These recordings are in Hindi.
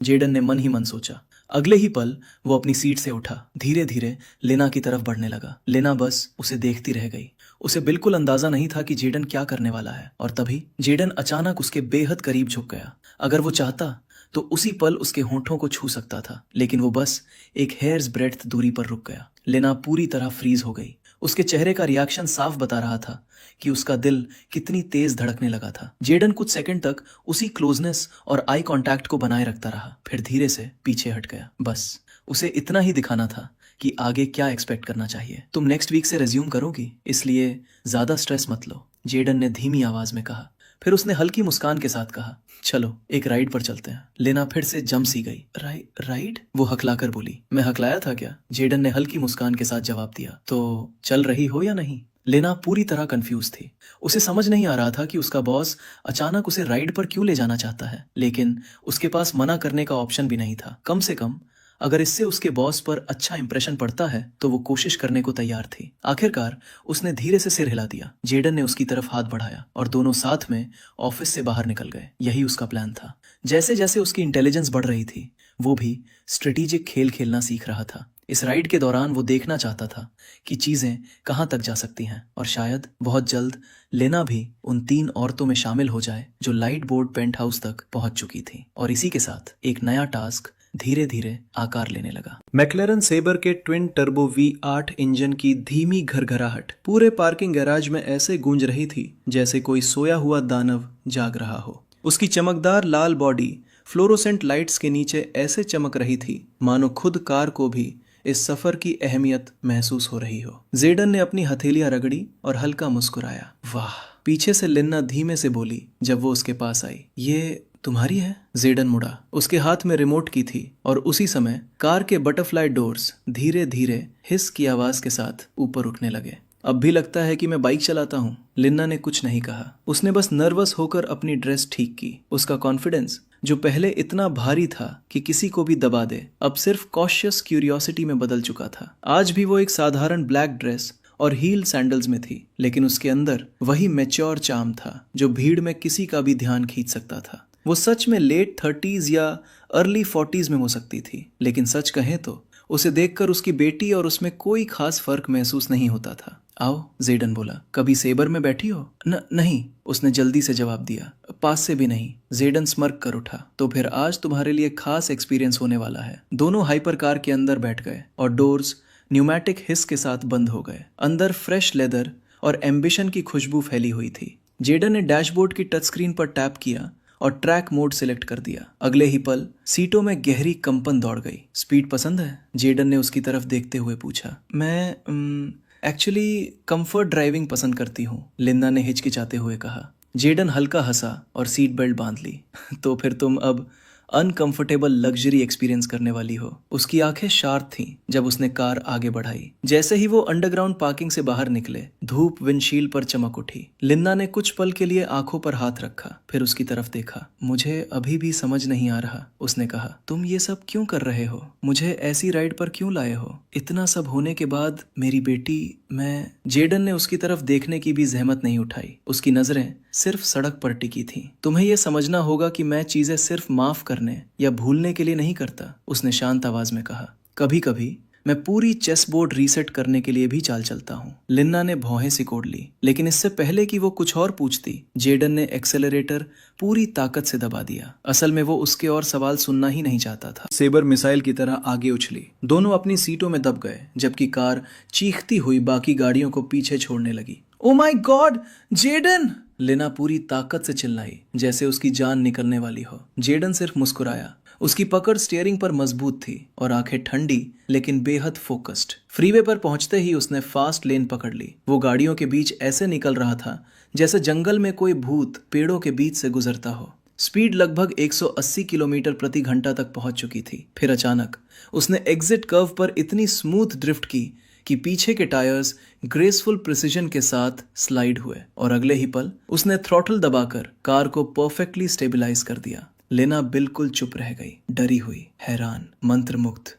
जेडन ने मन ही मन सोचा। अगले ही पल वो अपनी सीट से उठा, धीरे धीरे लेना की तरफ बढ़ने लगा। लेना बस उसे देखती रह गई। उसे बिल्कुल अंदाजा नहीं था कि जेडन क्या करने वाला है, और तभी जेडन अचानक उसके बेहद करीब झुक गया। अगर वो चाहता तो उसी पल उसके होंठों को छू सकता था, लेकिन वो बस एक हेयर्स ब्रेड्थ दूरी पर रुक गया। लेना पूरी तरह फ्रीज हो गई। उसके चेहरे का रिएक्शन साफ बता रहा था कि उसका दिल कितनी तेज धड़कने लगा था। जेडन कुछ सेकंड तक उसी क्लोजनेस और आई कांटेक्ट को बनाए रखता रहा, फिर धीरे से पीछे हट गया। बस उसे इतना ही दिखाना था कि आगे क्या एक्सपेक्ट करना चाहिए। तुम नेक्स्ट वीक से रिज्यूम करोगी, इसलिए ज्यादा स्ट्रेस मत लो, जेडन ने धीमी आवाज में कहा। फिर उसने हल्की मुस्कान के साथ कहा, चलो एक राइड पर चलते हैं। लेना फिर से जम सी गई। राइड? वो हकलाकर बोली। मैं हकलाया था क्या? जेडन ने हल्की मुस्कान के साथ जवाब दिया। तो चल रही हो या नहीं? लेना पूरी तरह कंफ्यूज थी। उसे समझ नहीं आ रहा था कि उसका बॉस अचानक उसे राइड पर क्यों ले जाना चाहता है, लेकिन उसके पास मना करने का ऑप्शन भी नहीं था। कम से कम अगर इससे उसके बॉस पर अच्छा इंप्रेशन पड़ता है तो वो कोशिश करने को तैयार थी। आखिरकार उसने धीरे से सिर हिला दिया। जेडन ने उसकी तरफ हाथ बढ़ाया और दोनों साथ में ऑफिस से बाहर निकल गए। यही उसका प्लान था। जैसे जैसे उसकी इंटेलिजेंस बढ़ रही थी, वो भी स्ट्रेटेजिक खेल खेलना सीख रहा था। इस राइड के दौरान वो देखना चाहता था कि चीजें कहां तक जा सकती हैं, और शायद बहुत जल्द लेना भी उन 3 औरतों में शामिल हो जाए जो लाइट बोर्ड पेंट हाउस तक पहुंच चुकी थी। और इसी के साथ एक नया टास्क धीरे धीरे आकार लेने लगा। मैक्लेरन सेबर के ट्विन टर्बो V8 इंजन की धीमी घरघराहट पूरे पार्किंग गैराज में ऐसे गूंज रही थी जैसे कोई सोया हुआ दानव जाग रहा हो। उसकी चमकदार लाल बॉडी फ्लोरोसेंट लाइट्स के नीचे ऐसे चमक रही थी मानो खुद कार को भी इस सफर की अहमियत महसूस हो रही हो। जेडन ने अपनी हथेलियां रगड़ी और हल्का मुस्कुराया। वाह! पीछे से लिन्ना धीमे से बोली जब वो उसके पास आई। ये तुम्हारी है? जेडन मुड़ा। उसके हाथ में रिमोट की थी, और उसी समय कार के बटरफ्लाई डोर्स धीरे धीरे हिस की आवाज के साथ ऊपर उठने लगे। अब भी लगता है कि मैं बाइक चलाता हूँ। लिन्ना ने कुछ नहीं कहा। उसने बस नर्वस होकर अपनी ड्रेस ठीक की। उसका कॉन्फिडेंस, जो पहले इतना भारी था कि किसी को भी दबा दे, अब सिर्फ कॉशियस क्यूरियोसिटी में बदल चुका था। आज भी वो एक साधारण ब्लैक ड्रेस और हील सैंडल्स में थी, लेकिन उसके अंदर वही मैच्योर चार्म था जो भीड़ में किसी का भी ध्यान खींच सकता था। वो सच में लेट 30s या अर्ली 40s में हो सकती थी, लेकिन सच कहें तो उसे देखकर उसकी बेटी और उसमें कोई खास फर्क महसूस नहीं होता था। आओ, जेडन बोला। कभी सेबर में बैठी हो? नहीं, उसने जल्दी से जवाब दिया। पास से भी नहीं। जेडन स्मर्क कर उठा। तो फिर आज तुम्हारे लिए खास एक्सपीरियंस होने वाला है। दोनों हाइपर कार के अंदर बैठ गए और डोर्स न्यूमैटिक हिस के साथ बंद हो गए। अंदर फ्रेश लेदर और एम्बिशन की खुशबू फैली हुई थी। जेडन ने डैशबोर्ड की टच स्क्रीन पर टैप किया और ट्रैक मोड सिलेक्ट कर दिया। अगले ही पल सीटों में गहरी कंपन दौड़ गई। स्पीड पसंद है? जेडन ने उसकी तरफ देखते हुए पूछा। मैं एक्चुअली कंफर्ट ड्राइविंग पसंद करती हूँ, लिंदा ने हिचकिचाते हुए कहा। जेडन हल्का हंसा और सीट बेल्ट बांध ली। तो फिर तुम अब अनकंफर्टेबल लग्जरी एक्सपीरियंस करने वाली हो। उसकी आंखें शार्प थीं जब उसने कार आगे बढ़ाई। जैसे ही वो अंडरग्राउंड पार्किंग से बाहर निकले, धूप विंडशील्ड पर चमक उठी। लिंदा ने कुछ पल के लिए आंखों पर हाथ रखा, फिर उसकी तरफ देखा। मुझे अभी भी समझ नहीं आ रहा, उसने कहा। तुम ये सब क्यों कर रहे हो? मुझे ऐसी राइड पर क्यों लाए हो? इतना सब होने के बाद मेरी बेटी, मैं। जेडन ने उसकी तरफ देखने की भी जहमत नहीं उठाई। उसकी नजरें सिर्फ सड़क पर टिकी थीं। तुम्हें यह समझना होगा कि मैं चीजें सिर्फ माफ करने या भूलने के लिए नहीं करता, उसने शांत आवाज में कहा। कभी कभी मैं पूरी चेस बोर्ड रीसेट करने के लिए भी चाल चलता हूँ। लिन्ना ने भौहें सिकोड़ ली, लेकिन इससे पहले कि वो कुछ और पूछती, जेडन ने एक्सेलरेटर पूरी ताकत से दबा दिया। असल में वो उसके और सवाल सुनना ही नहीं चाहता था। सेबर मिसाइल की तरह आगे उछली। दोनों अपनी सीटों में दब गए, जबकि कार चीखती हुई बाकी गाड़ियों को पीछे छोड़ने लगी। Oh my god, Jaden! Lina पूरी ताकत से चिल्लाई, जैसे उसकी जान निकलने वाली हो। जेडन सिर्फ मुस्कुराया। उसकी पकड़ स्टीयरिंग पर मजबूत थी और आंखें ठंडी लेकिन बेहद फोकस्ड। फ्रीवे पर पहुंचते ही उसने फास्ट लेन पकड़ ली। वो गाड़ियों के बीच ऐसे निकल रहा था जैसे जंगल में कोई भूत पेड़ों के बीच से गुजरता हो। स्पीड लगभग 180 किलोमीटर प्रति घंटा तक पहुंच चुकी थी। फिर अचानक उसने एग्जिट कर्व पर इतनी स्मूथ ड्रिफ्ट की कि पीछे के टायर्स ग्रेसफुल प्रिसीजन के साथ स्लाइड हुए, और अगले ही पल उसने थ्रॉटल दबाकर कार को परफेक्टली स्टेबलाइज कर दिया। लेना बिल्कुल चुप रह गई, डरी हुई, हैरान, मंत्रमुग्ध।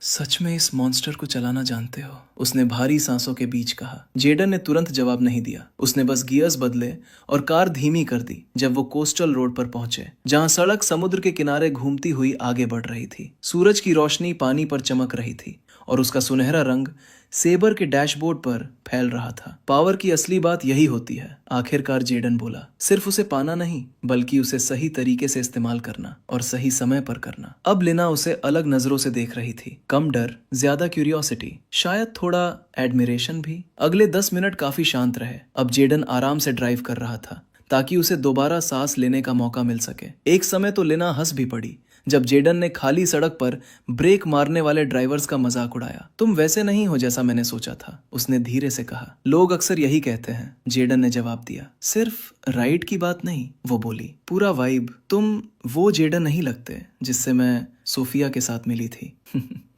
सच में इस मॉन्स्टर को चलाना जानते हो? उसने भारी सांसों के बीच कहा। जेडन ने तुरंत जवाब नहीं दिया। उसने बस गियर्स बदले और कार धीमी कर दी जब वो कोस्टल रोड पर पहुंचे, जहां सड़क समुद्र के किनारे घूमती हुई आगे बढ़ रही थी। सूरज की रोशनी पानी पर चमक रही थी और उसका सुनहरा रंग सेबर के डैशबोर्ड पर फैल रहा था। पावर की असली बात यही होती है, आखिरकार जेडन बोला। सिर्फ उसे पाना नहीं, बल्कि उसे सही तरीके से इस्तेमाल करना और सही समय पर करना। अब लेना उसे अलग नजरों से देख रही थी। कम डर, ज्यादा क्यूरियोसिटी, शायद थोड़ा एडमिरेशन भी। अगले 10 मिनट काफी शांत रहे। अब जेडन आराम से ड्राइव कर रहा था ताकि उसे दोबारा सांस लेने का मौका मिल सके। एक समय तो लेना हंस भी पड़ी जब जेडन ने खाली सड़क पर ब्रेक मारने वाले ड्राइवर्स का मजाक उड़ाया। तुम वैसे नहीं हो जैसा मैंने सोचा था, उसने धीरे से कहा। लोग अक्सर यही कहते हैं, जेडन ने जवाब दिया। सिर्फ राइड की बात नहीं, वो बोली, पूरा वाइब। तुम वो जेडन नहीं लगते जिससे मैं सोफिया के साथ मिली थी।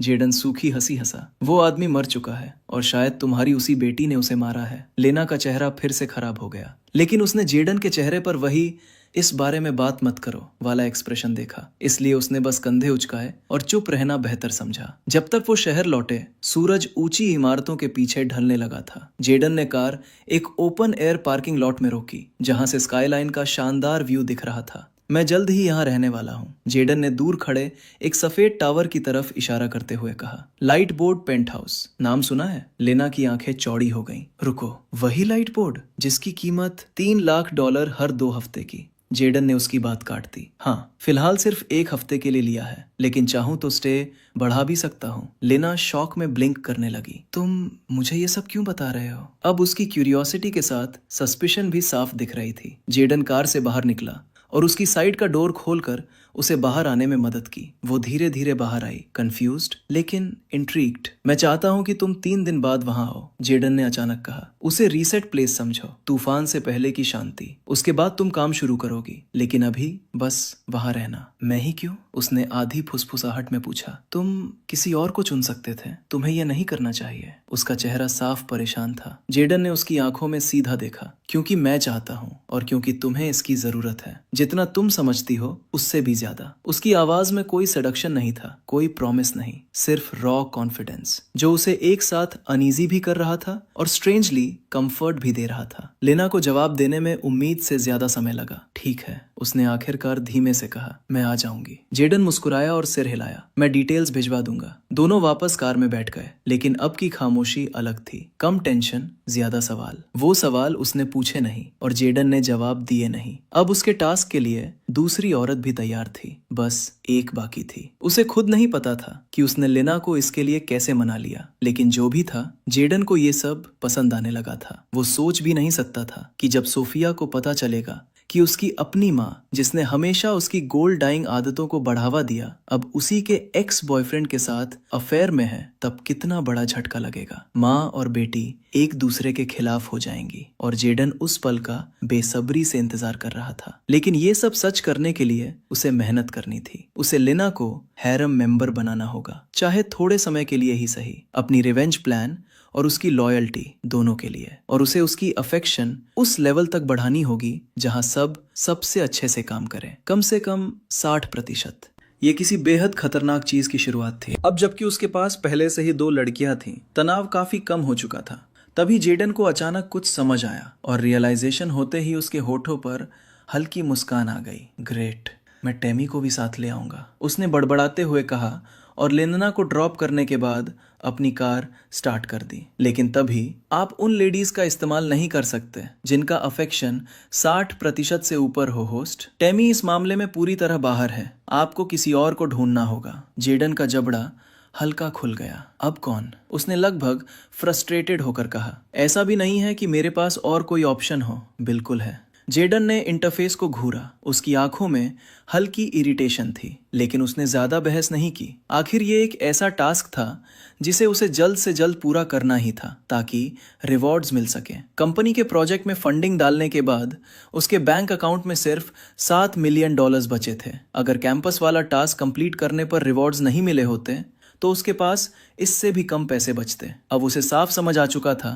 जेडन सूखी हंसी हंसा। वो आदमी मर चुका है और शायद तुम्हारी उसी बेटी ने उसे मारा है। लेना का चेहरा फिर से खराब हो गया, लेकिन उसने जेडन के चेहरे पर वही इस बारे में बात मत करो वाला एक्सप्रेशन देखा। इसलिए उसने बस कंधे उचकाए और चुप रहना बेहतर समझा। जब तक वो शहर लौटे, सूरज ऊंची इमारतों के पीछे ढलने लगा था। जेडन ने कार एक ओपन एयर पार्किंग लॉट में रोकी, जहां से स्काईलाइन का शानदार व्यू दिख रहा था। मैं जल्द ही यहाँ रहने वाला हूँ, जेडन ने दूर खड़े एक सफेद टावर की तरफ इशारा करते हुए कहा। लाइट बोर्ड पेंट हाउस, नाम सुना है? लेना की आंखें चौड़ी हो गईं। रुको, वही लाइट बोर्ड जिसकी कीमत $3 लाख हर 2 हफ्ते की? जेडन ने उसकी बात काट दी। हाँ, फिलहाल सिर्फ 1 हफ्ते के लिए लिया है, लेकिन चाहूं तो स्टे बढ़ा भी सकता हूँ। लेना शौक में ब्लिंक करने लगी। तुम मुझे ये सब क्यों बता रहे हो? अब उसकी क्यूरियोसिटी के साथ सस्पिशन भी साफ दिख रही थी। जेडन कार से बाहर निकला और उसकी साइड का डोर खोलकर उसे बाहर आने में मदद की। वो धीरे धीरे बाहर आई, कंफ्यूज्ड लेकिन इंट्रीग्ड। मैं चाहता हूं कि तुम 3 दिन बाद वहां हो, जेडन ने अचानक कहा। उसे रीसेट प्लेस समझो, तूफान से पहले की शांति। उसके बाद तुम काम शुरू करोगी, लेकिन अभी बस वहां रहना। मैं ही क्यों? उसने आधी फुसफुसाहट में पूछा। तुम किसी और को चुन सकते थे, तुम्हें यह नहीं करना चाहिए। उसका चेहरा साफ परेशान था। जेडन ने उसकी आंखों में सीधा देखा। क्योंकि मैं चाहता हूँ और क्योंकि तुम्हें इसकी जरूरत है, जितना तुम समझती हो उससे भी ज्यादा। उसकी आवाज में कोई सडक्शन नहीं था, कोई प्रॉमिस नहीं, सिर्फ रॉ कॉन्फिडेंस, जो उसे एक साथ अनईजी भी कर रहा था और स्ट्रेंजली कंफर्ट भी दे रहा था। लेना को जवाब देने में उम्मीद से ज्यादा समय लगा। ठीक है, उसने आखिरकार धीमे से कहा, मैं आ जाऊंगी। जेडन मुस्कुराया और सिर हिलाया। मैं डिटेल्स भिजवा दूंगा। दोनों वापस कार में बैठ गए, लेकिन अब की खामोशी अलग थी। कम टेंशन, ज्यादा सवाल। वो सवाल उसने पूछे नहीं और जेडन ने जवाब दिए नहीं। अब उसके टास्क के लिए दूसरी औरत भी तैयार थी, बस एक बाकी थी। उसे खुद नहीं पता था कि उसने लेना को इसके लिए कैसे मना लिया, लेकिन जो भी था, जेडन को ये सब पसंद आने लगा था। वो सोच भी नहीं सकता था कि जब सोफिया को पता चलेगा कि उसकी अपनी माँ, जिसने हमेशा उसकी गोल्ड डाइंग आदतों को बढ़ावा दिया, अब उसी के एक्स बॉयफ्रेंड के साथ अफेयर में है, तब कितना बड़ा झटका लगेगा। माँ और बेटी एक दूसरे के खिलाफ हो जाएंगी और जेडन उस पल का बेसब्री से इंतजार कर रहा था। लेकिन ये सब सच करने के लिए उसे मेहनत करनी थी। उसे लेना को हैरम मेंबर बनाना होगा, चाहे थोड़े समय के लिए ही सही। अपनी रिवेंज प्लान और उसकी लॉयल्टी दोनों के लिए, और उसे उसकी अफेक्शन उस लेवल तक बढ़ानी होगी जहां सब सबसे अच्छे से काम करें, कम से कम 60%। ये किसी बेहद खतरनाक चीज की शुरुआत थी। अब जबकि उसके पास पहले से ही 2 लड़कियां थीं, तनाव काफी कम हो चुका था। तभी जेडन को अचानक कुछ समझ आया और रियलाइजेशन होते ही उसके होठों पर हल्की मुस्कान आ गई। ग्रेट, मैं टेमी को भी साथ ले आऊंगा, उसने बड़बड़ाते हुए कहा और लेना को ड्रॉप करने के बाद अपनी कार स्टार्ट कर दी। लेकिन तभी आप उन लेडीज का इस्तेमाल नहीं कर सकते जिनका अफेक्शन 60% से ऊपर हो। होस्ट, टेमी इस मामले में पूरी तरह बाहर है। आपको किसी और को ढूंढना होगा। जेडन का जबड़ा हल्का खुल गया। अब कौन? उसने लगभग फ्रस्ट्रेटेड होकर कहा। ऐसा भी नहीं है कि मेरे पास और कोई ऑप्शन हो। बिल्कुल है। जेडन ने इंटरफेस को घूरा। उसकी आंखों में हल्की इरिटेशन थी, लेकिन उसने ज्यादा बहस नहीं की। आखिर ये एक ऐसा टास्क था जिसे उसे जल्द से जल्द पूरा करना ही था, ताकि रिवॉर्ड्स मिल सके। कंपनी के प्रोजेक्ट में फंडिंग डालने के बाद उसके बैंक अकाउंट में सिर्फ $7 मिलियन बचे थे। अगर कैंपस वाला टास्क कंप्लीट करने पर रिवॉर्ड्स नहीं मिले होते तो उसके पास इससे भी कम पैसे बचते। अब उसे साफ समझ आ चुका था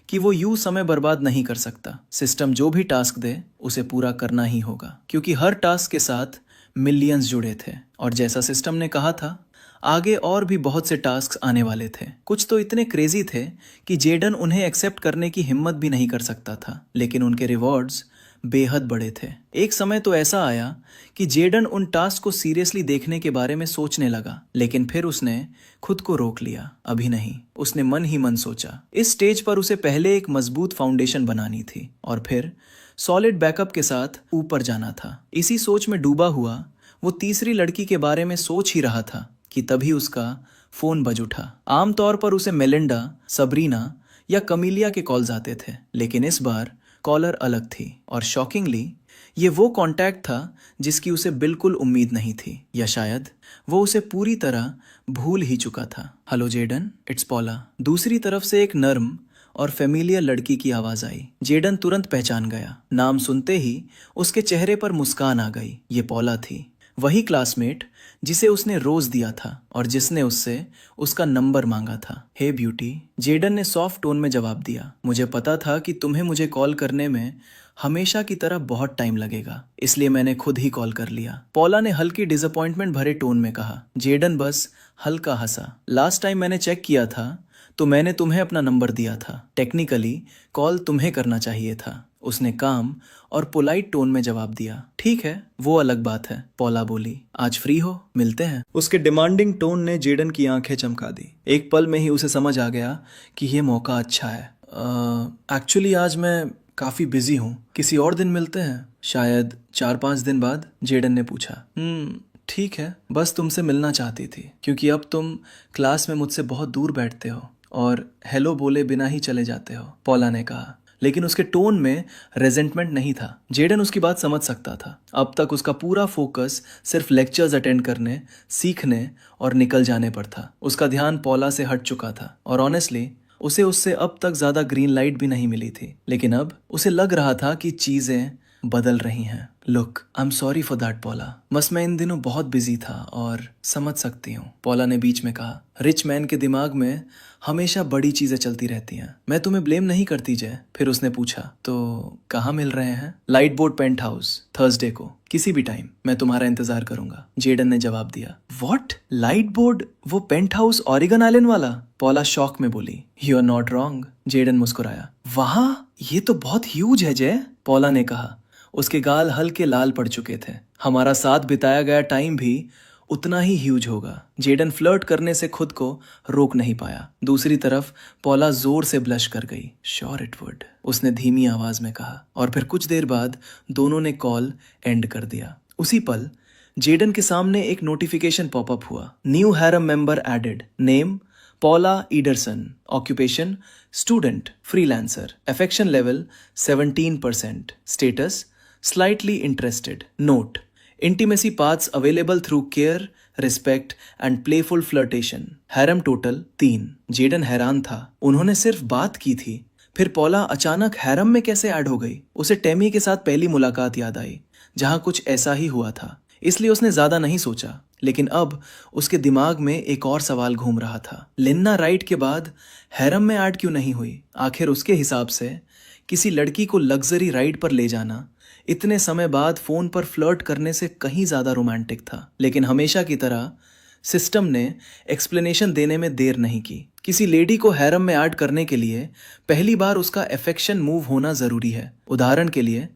कि वो यूं समय बर्बाद नहीं कर सकता। सिस्टम जो भी टास्क दे उसे पूरा करना ही होगा, क्योंकि हर टास्क के साथ मिलियंस जुड़े थे। और जैसा सिस्टम ने कहा था, आगे और भी बहुत से टास्क आने वाले थे। कुछ तो इतने क्रेजी थे कि जेडन उन्हें एक्सेप्ट करने की हिम्मत भी नहीं कर सकता था, लेकिन उनके रिवॉर्ड्स बेहद बड़े थे। एक समय तो ऐसा आया कि जेडन उन टास्क को सीरियसली देखने के बारे में सोचने लगा, लेकिन फिर उसने खुद को रोक लिया। अभी नहीं, उसने मन ही मन सोचा। इस स्टेज पर उसे पहले एक मजबूत फाउंडेशन बनानी थी और फिर सॉलिड बैकअप के साथ ऊपर जाना था। इसी सोच में डूबा हुआ वो तीसरी लड़की के बारे में सोच ही रहा था कि तभी उसका फोन बज उठा। आमतौर पर उसे मेलिंडा, सबरीना या कमीलिया के कॉल्स आते थे, लेकिन इस बार कॉलर अलग थी और शॉकिंगली ये वो कांटेक्ट था जिसकी उसे बिल्कुल उम्मीद नहीं थी, या शायद वो उसे पूरी तरह भूल ही चुका था। Hello Jaden, it's Paula. दूसरी तरफ से एक नर्म और फेमिलियर लड़की की आवाज आई। जेडन तुरंत पहचान गया। नाम सुनते ही उसके चेहरे पर मुस्कान आ गई। ये पॉला थी, वही क्लासमेट जिसे उसने रोज दिया था और जिसने उससे उसका नंबर मांगा था। हे ब्यूटी, जेडन ने सॉफ्ट टोन में जवाब दिया। मुझे पता था कि तुम्हें मुझे कॉल करने में हमेशा की तरह बहुत टाइम लगेगा, इसलिए मैंने खुद ही कॉल कर लिया। पॉला ने हल्की डिसअपॉइंटमेंट भरे टोन में कहा। जेडन बस हल्का हंसा। लास्ट टाइम मैंने चेक किया था तो मैंने तुम्हें अपना नंबर दिया था। टेक्निकली कॉल तुम्हें करना चाहिए था, उसने काम और पोलाइट टोन में जवाब दिया। ठीक है, वो अलग बात है, पॉला बोली। आज फ्री हो, मिलते हैं। उसके डिमांडिंग टोन ने जेडन की आंखें चमका दी। एक पल में ही उसे समझ आ गया कि ये मौका अच्छा है। एक्चुअली आज मैं काफी बिजी हूँ, किसी और दिन मिलते हैं, शायद 4-5 दिन बाद, जेडन ने पूछा। ठीक है, बस तुमसे मिलना चाहती थी क्योंकि अब तुम क्लास में मुझसे बहुत दूर बैठते हो और हेलो बोले बिना ही चले जाते हो, पॉला ने कहा। लेकिन उसके टोन में रेजेंटमेंट नहीं था। जेडन उसकी बात समझ सकता था। अब तक उसका पूरा फोकस सिर्फ लेक्चर्स अटेंड करने, सीखने और निकल जाने पर था। उसका ध्यान पॉला से हट चुका था और ऑनेस्टली उसे उससे अब तक ज्यादा ग्रीन लाइट भी नहीं मिली थी। लेकिन अब उसे लग रहा था कि चीजें बदल रही हैं। Look, I am sorry for that पॉला, बस मैं इन दिनों बहुत बिजी था और समझ सकती हूँ, पॉला ने बीच में कहा। रिच मैन के दिमाग में हमेशा बड़ी चीजें चलती रहती हैं। मैं तुम्हें ब्लेम नहीं करती जय। फिर उसने पूछा, तो कहाँ मिल रहे हैं? Light board paint house, Thursday को, किसी भी टाइम, मैं तुम्हारा इंतजार करूंगा, जेडन ने जवाब दिया। व्हाट? लाइट बोर्ड, वो पेंट हाउस ऑरिगन आइलैंड वाला? पॉला शॉक में बोली। You are not wrong, Jaden मुस्कुराया। वहां? ये तो बहुत ह्यूज है जय, पॉला ने कहा। उसके गाल हल्के लाल पड़ चुके थे। हमारा साथ बिताया गया टाइम भी उतना ही ह्यूज होगा। जेडन फ्लर्ट करने से खुद को रोक नहीं पाया। दूसरी तरफ पॉला जोर से ब्लश कर गई। श्योर इट वुड, उसने धीमी आवाज में कहा और फिर कुछ देर बाद दोनों ने कॉल एंड कर दिया। उसी पल जेडन के सामने एक नोटिफिकेशन पॉपअप हुआ। New harem member added, name Paula Ederson, occupation student, freelancer, affection level 17%, status slightly interested. Note: intimacy paths available through care, respect and playful flirtation. Harem total 3। Jaden हैरान था। उन्होंने सिर्फ बात की थी, फिर पॉला अचानक हैरम में कैसे ऐड हो गई? उसे टेमी के साथ पहली मुलाकात याद आई, जहां कुछ ऐसा ही हुआ था। इसलिए उसने ज्यादा नहीं सोचा। लेकिन अब उसके दिमाग में एक और सवाल घूम रहा था। लिन्ना राइट के बाद हैरम में ऐड क्यों नहीं हुई? आखिर उसके हिसाब से किसी लड़की को लग्जरी राइड पर ले जाना इतने समय बाद फोन पर फ्लर्ट करने से कहीं ज्यादा रोमांटिक था। लेकिन हमेशा की तरह सिस्टम ने एक्सप्लेनेशन देने में देर नहीं की। किसी लेडी को हैरम में ऐड करने के लिए पहली बार उसका अफेक्शन मूव होना जरूरी है। उदाहरण के लिए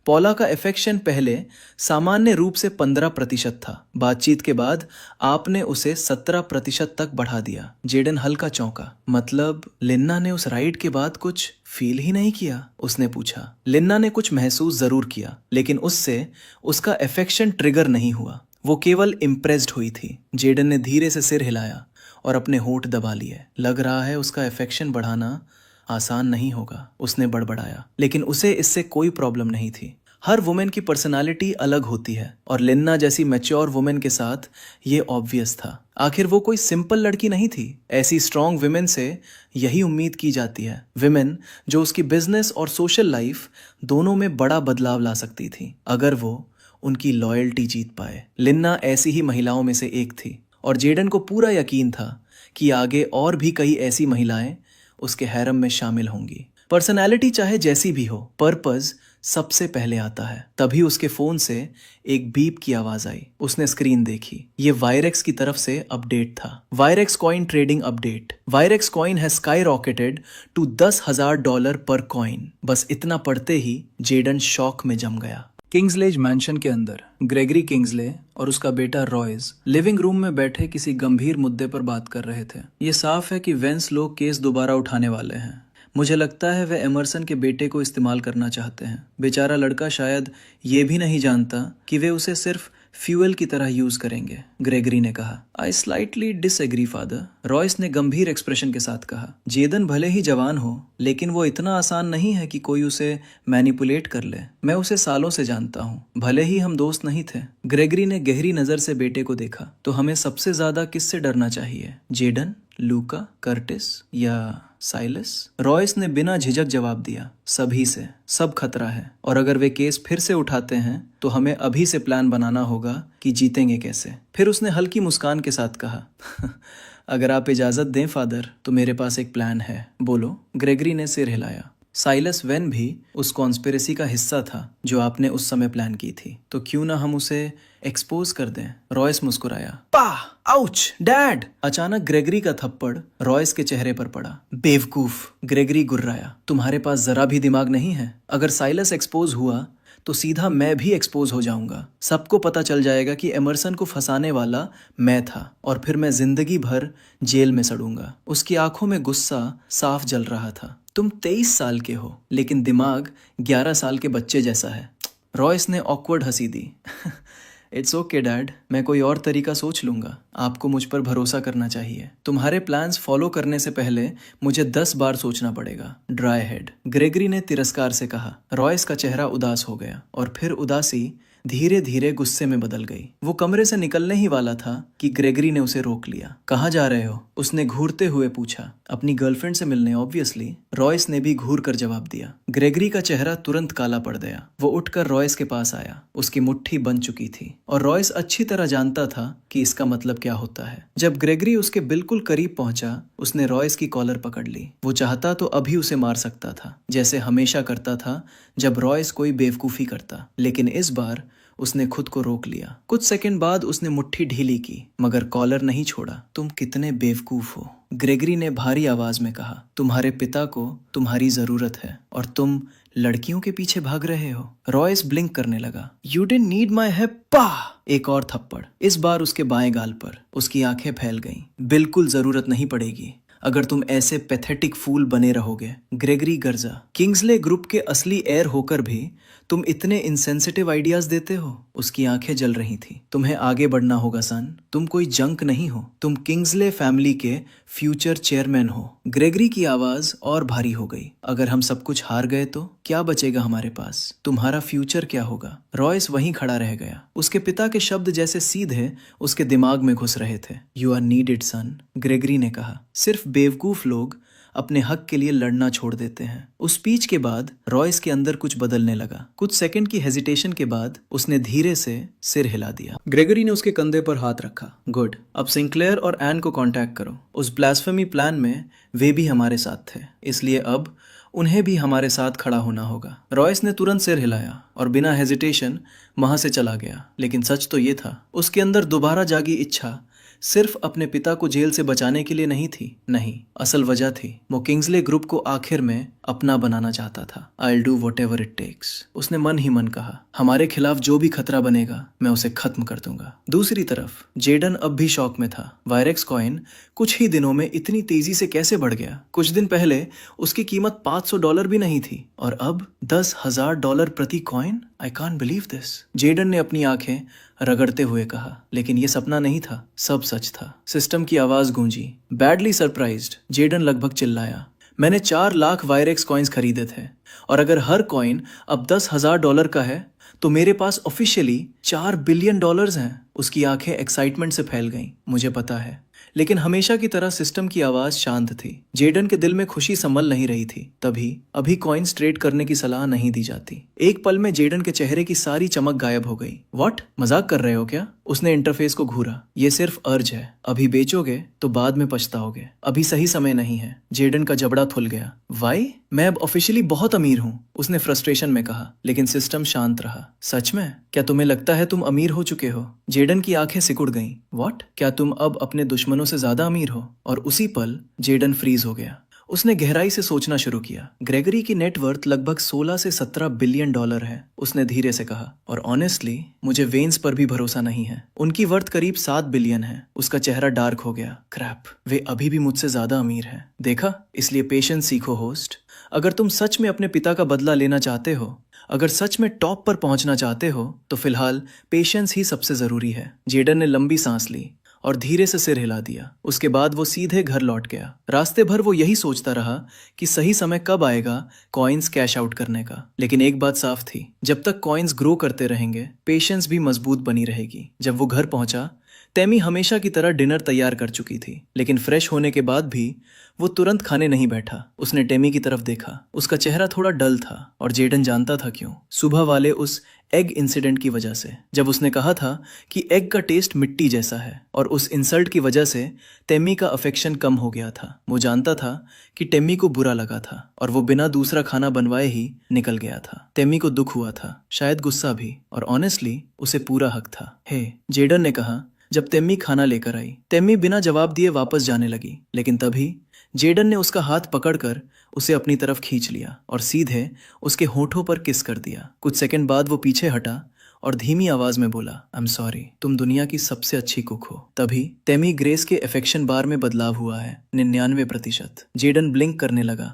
पॉला का अफेक्शन पहले सामान्य रूप से 15% था। बातचीत के बाद आपने उसे 17% तक बढ़ा दिया। जेडन हल्का चौंका। मतलब लिन्ना ने उस राइड के बाद कुछ फील ही नहीं किया? उसने पूछा। लिन्ना ने कुछ महसूस जरूर किया, लेकिन उससे उसका अफेक्शन ट्रिगर नहीं हुआ। वो केवल इम्प्रेस्ड हुई थी। जेडन ने धीरे से सिर हिलाया और अपने होंठ दबा लिए। लग रहा है उसका अफेक्शन बढ़ाना आसान नहीं होगा, उसने बड़बड़ाया। लेकिन उसे इससे कोई प्रॉब्लम नहीं थी। हर वुमेन की पर्सनालिटी अलग होती है और लिन्ना जैसी मैच्योर वुमेन के साथ ये ऑब्वियस था। आखिर वो कोई सिंपल लड़की नहीं थी। ऐसी स्ट्रॉन्ग विमेन से यही उम्मीद की जाती है, विमेन जो उसकी बिजनेस और सोशल लाइफ दोनों में बड़ा बदलाव ला सकती थी अगर वो उनकी लॉयल्टी जीत पाए। लिन्ना ऐसी ही महिलाओं में से एक थी और जेडन को पूरा यकीन था कि आगे और भी कई ऐसी महिलाएं उसके हैरम में शामिल होंगी। पर्सनैलिटी चाहे जैसी भी हो, पर्पस सबसे पहले आता है। तभी उसके फोन से एक बीप की आवाज आई। उसने स्क्रीन देखी। ये वायरेक्स की तरफ से अपडेट था। वायरेक्स कॉइन ट्रेडिंग अपडेट। वायरेक्स कॉइन है स्काई रॉकेटेड टू $10,000 पर कॉइन। बस इतना पढ़ते ही जेडन शॉक में जम गया। किंग्सलेज मैंशन के अंदर ग्रेगरी किंग्सले और उसका बेटा रॉयस लिविंग रूम में बैठे किसी गंभीर मुद्दे पर बात कर रहे थे। ये साफ है कि वेंस लोग केस दोबारा उठाने वाले हैं। मुझे लगता है वे एमरसन के बेटे को इस्तेमाल करना चाहते हैं। बेचारा लड़का शायद ये भी नहीं जानता कि वे उसे सिर्फ फ्यूल की तरह यूज करेंगे, ग्रेगरी ने कहा। आई स्लाइटली डिसएग्री फादर, रॉयस ने गंभीर एक्सप्रेशन के साथ कहा। जेदन भले ही जवान हो, लेकिन वो इतना आसान नहीं है कि कोई उसे मैनिपुलेट कर ले। मैं उसे सालों से जानता हूँ, भले ही हम दोस्त नहीं थे। ग्रेगरी ने गहरी नजर से बेटे को देखा। तो हमें सबसे ज्यादा किससे डरना चाहिए, जेडन, लूका, कर्टिस या साइलस? रॉयस ने बिना झिझक जवाब दिया, सभी से। सब खतरा है, और अगर वे केस फिर से उठाते हैं तो हमें अभी से प्लान बनाना होगा कि जीतेंगे कैसे। फिर उसने हल्की मुस्कान के साथ कहा अगर आप इजाजत दें फादर, तो मेरे पास एक प्लान है। बोलो, ग्रेगरी ने सिर हिलाया। साइलस वेन भी उस कॉन्स्पिरेसी का हिस्सा था जो आपने उस समय प्लान की थी, तो क्यों ना हम उसे एक्सपोज कर दें? रॉयस मुस्कुराया। पाह! आउच! डैड! अचानक ग्रेगरी का थप्पड़ रॉयस के चेहरे पर पड़ा। बेवकूफ! ग्रेगरी गुर्राया। तुम्हारे पास जरा भी दिमाग नहीं है? अगर साइलस एक्सपोज हुआ तो सीधा मैं भी एक्सपोज हो जाऊंगा। सबको पता चल जाएगा कि एमरसन को फंसाने वाला मैं था, और फिर मैं जिंदगी भर जेल में सड़ूंगा। उसकी आंखों में गुस्सा साफ जल रहा था। तुम 23 साल के हो, लेकिन दिमाग 11 साल के बच्चे जैसा है। रॉयस ने ऑकवर्ड हंसी दी। इट्स ओके डैड, मैं कोई और तरीका सोच लूंगा। आपको मुझ पर भरोसा करना चाहिए। तुम्हारे प्लान्स फॉलो करने से पहले मुझे 10 बार सोचना पड़ेगा। ड्राई हेड, ग्रेगरी ने तिरस्कार से कहा। रॉयस का चेहरा उदास हो गया, और फिर उदासी धीरे धीरे गुस्से में बदल गई। वो कमरे से निकलने ही वाला था कि ग्रेगरी ने उसे रोक लिया। कहाँ जा रहे हो? उसने घूरते हुए पूछा। अपनी गर्लफ्रेंड से मिलने, ऑब्वियसली। रॉयस ने भी घूर कर जवाब दिया। ग्रेगरी का चेहरा तुरंत काला पड़ गया। वो उठकर रॉयस के पास आया। उसकी मुट्ठी बंध चुकी थी, और रॉयस अच्छी तरह जानता था कि इसका मतलब क्या होता है। जब ग्रेगरी उसके बिल्कुल करीब पहुंचा, उसने रॉयस की कॉलर पकड़ ली। वो चाहता तो अभी उसे मार सकता था, जैसे हमेशा करता था जब रॉयस कोई बेवकूफी करता, लेकिन इस बार उसने खुद को रोक लिया। कुछ सेकंड बाद उसने मुट्ठी ढीली की, मगर कॉलर नहीं छोड़ा। तुम कितने बेवकूफ हो, ग्रेगरी ने भारी आवाज में कहा। तुम्हारे पिता को तुम्हारी जरूरत है, और तुम लड़कियों के पीछे भाग रहे हो। रॉयस ब्लिंक करने लगा। You didn't need my help. पाह! एक और थप्पड़, इस बार उसके बाएं गाल पर। उसकी आंखें फैल गईं। बिल्कुल जरूरत नहीं पड़ेगी, अगर तुम ऐसे पैथेटिक फूल बने रहोगे। ग्रेगरी गर्जा। किंग्सले ग्रुप के असली एयर होकर भी तुम इतने इनसेंसिटिव आइडियाज देते हो। उसकी आंखें जल रही थी। तुम्हें आगे बढ़ना होगा सन। तुम कोई जंक नहीं हो, तुम किंग्सले फैमिली के फ्यूचर चेयरमैन हो। ग्रेगरी की आवाज और भारी हो गई। अगर हम सब कुछ हार गए तो क्या बचेगा हमारे पास? तुम्हारा फ्यूचर क्या होगा? रॉयस वहीं खड़ा रह गया। उसके पिता के शब्द जैसे सीधे उसके दिमाग में घुस रहे थे। You are needed son, Gregory ने कहा। सिर्फ बेवकूफ लोग अपने हक के लिए लड़ना छोड़ देते हैं। उस स्पीच के बाद रॉयस के अंदर कुछ बदलने लगा। कुछ सेकंड की हेजिटेशन के बाद उसने धीरे से सिर हिला दिया। ग्रेगरी ने उसके कंधे पर हाथ रखा। गुड, अब सिंक्लेयर और एन को कांटेक्ट करो। उस ब्लास्फेमी प्लान में वे भी हमारे साथ थे, इसलिए अब उन्हें भी हमारे साथ खड़ा होना होगा। रॉयस ने तुरंत सिर हिलाया और बिना हेजिटेशन वहां से चला गया। लेकिन सच तो ये था, उसके अंदर दोबारा जागी इच्छा सिर्फ अपने पिता को जेल से बचाने के लिए नहीं थी। नहीं, असल वजह थी वो किंग्सले ग्रुप को आखिर में अपना बनाना चाहता था। I'll do whatever it takes, उसने मन ही मन कहा। हमारे खिलाफ जो भी खतरा बनेगा, मैं उसे खत्म कर दूंगा। दूसरी तरफ जेडन अब भी शॉक में था। वायरेक्स कॉइन कुछ ही दिनों में इतनी तेजी से कैसे बढ़ गया? कुछ दिन पहले उसकी कीमत $500 भी नहीं थी, और अब $10,000 प्रति coin. I can't believe this, Jaden ने अपनी आंखें रगड़ते हुए कहा। लेकिन ये सपना नहीं था, सब सच था। सिस्टम की आवाज गूंजी। बैडली सरप्राइज्ड, जेडन लगभग चिल्लाया। मैंने 4 लाख वायरेक्स कॉइन्स खरीदे थे, और अगर हर कॉइन अब $10,000 का है तो मेरे पास ऑफिशियली $4 बिलियन हैं। उसकी आंखें एक्साइटमेंट से फैल गईं। मुझे पता है, लेकिन हमेशा की तरह सिस्टम की आवाज शांत थी। जेडन के दिल में खुशी संभल नहीं रही थी। तभी अभी कॉइन्स ट्रेड करने की सलाह नहीं दी जाती। एक पल में जेडन के चेहरे की सारी चमक गायब हो गई। व्हाट, मजाक कर रहे हो क्या? उसने इंटरफेस को घूरा। ये सिर्फ अर्ज है, अभी बेचोगे तो बाद में पछताओगे, अभी सही समय नहीं है। जेडन का जबड़ा खुल गया। वाई? मैं अब ऑफिशियली बहुत अमीर हूँ, उसने फ्रस्ट्रेशन में कहा। लेकिन सिस्टम शांत रहा। सच में? क्या तुम्हें लगता है तुम अमीर हो चुके हो? जेडन की आंखें सिकुड़ गईं। व्हाट? क्या तुम अब अपने दुश्मनों से ज्यादा अमीर हो? और उसी पल जेडन फ्रीज हो गया। उसने गहराई से सोचना शुरू किया। ग्रेगरी की नेटवर्थ लगभग 16 से 17 बिलियन डॉलर है, उसने धीरे से कहा। और ऑनेस्टली मुझे वेन्स पर भी भरोसा नहीं है। उनकी वर्थ करीब 7 बिलियन है। उसका चेहरा डार्क हो गया। क्रैप, वे अभी भी मुझसे ज्यादा अमीर हैं। देखा, इसलिए पेशेंस सीखो होस्ट। अगर तुम सच में अपने पिता का बदला लेना चाहते हो, अगर सच में टॉप पर पहुंचना चाहते हो, तो फिलहाल पेशेंस ही सबसे जरूरी है। जेडन ने लंबी सांस ली और धीरे से सिर हिला दिया। उसके बाद वो सीधे घर लौट गया। रास्ते भर वो यही सोचता रहा कि सही समय कब आएगा कॉइन्स कैश आउट करने का। लेकिन एक बात साफ थी, जब तक कॉइन्स ग्रो करते रहेंगे, पेशेंस भी मजबूत बनी रहेगी। जब वो घर पहुंचा, टेमी हमेशा की तरह डिनर तैयार कर चुकी थी। लेकिन फ्रेश होने के बाद भी वो तुरंत खाने नहीं बैठा। उसने टेमी की तरफ देखा। उसका चेहरा थोड़ा डल था और जेडन जानता था क्यों। सुबह वाले उस एग इंसिडेंट की वजह से, जब उसने कहा था कि एग का टेस्ट मिट्टी जैसा है, और उस इंसल्ट की वजह से टेमी का अफेक्शन कम हो गया था। वो जानता था कि टेमी को बुरा लगा था और वो बिना दूसरा खाना बनवाए ही निकल गया था। टेमी को दुख हुआ था, शायद गुस्सा भी, और ऑनेस्टली उसे पूरा हक था। हे, जेडन ने कहा जब टेमी खाना लेकर आई। टेमी बिना जवाब दिए वापस जाने लगी। लेकिन तभी जेडन ने उसका हाथ पकड़कर उसे अपनी तरफ खींच लिया और सीधे उसके होठों पर किस कर दिया। कुछ सेकंड बाद वो पीछे हटा और धीमी आवाज में बोला, आई एम सॉरी, तुम दुनिया की सबसे अच्छी कुक हो। तभी टेमी ग्रेस के अफेक्शन बार में बदलाव हुआ है, 99%। जेडन ब्लिंक करने लगा।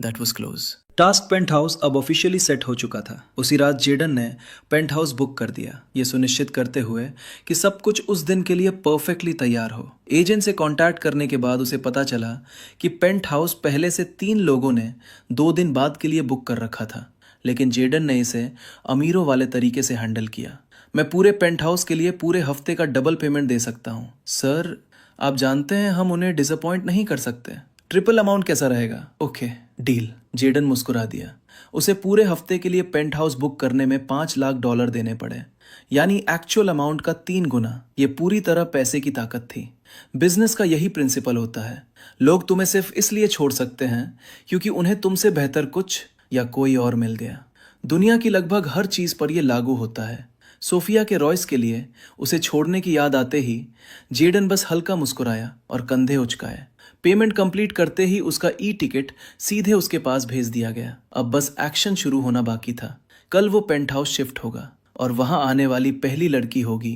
That was close. Task paint house अब ऑफिशियली सेट हो चुका था। उसी रात जेडन ने पेंट हाउस बुक कर दिया, ये सुनिश्चित करते हुए कि सब कुछ उस दिन के लिए परफेक्टली तैयार हो। एजेंट से कांटेक्ट करने के बाद उसे पता चला कि पेंट हाउस पहले से 3 लोगों ने 2 दिन बाद के लिए बुक कर रखा था, लेकिन जेडन ने इसे अमीरों वाले तरीके से हैंडल किया। मैं पूरे पेंट हाउस के लिए पूरे हफ्ते का डबल पेमेंट दे सकता हूँ। सर, आप जानते हैं हम उन्हें डिसअपॉइंट नहीं कर सकते। ट्रिपल अमाउंट कैसा रहेगा? Okay, deal. जेडन मुस्कुरा दिया। उसे पूरे हफ्ते के लिए पेंट हाउस बुक करने में $5 लाख देने पड़े, यानी एक्चुअल अमाउंट का 3 गुना। ये पूरी तरह पैसे की ताकत थी। बिजनेस का यही प्रिंसिपल होता है, लोग तुम्हें सिर्फ इसलिए छोड़ सकते हैं क्योंकि उन्हें तुमसे बेहतर कुछ या कोई और मिल गया। दुनिया की लगभग हर चीज पर यह लागू होता है। सोफिया के रॉयस के लिए उसे छोड़ने की याद आते ही जेडन बस हल्का मुस्कुराया और कंधे उचकाए। पेमेंट कंप्लीट करते ही उसका ई टिकट सीधे उसके पास भेज दिया गया। अब बस एक्शन शुरू होना बाकी था। कल वो पेंट हाउस शिफ्ट होगा और वहां आने वाली पहली लड़की होगी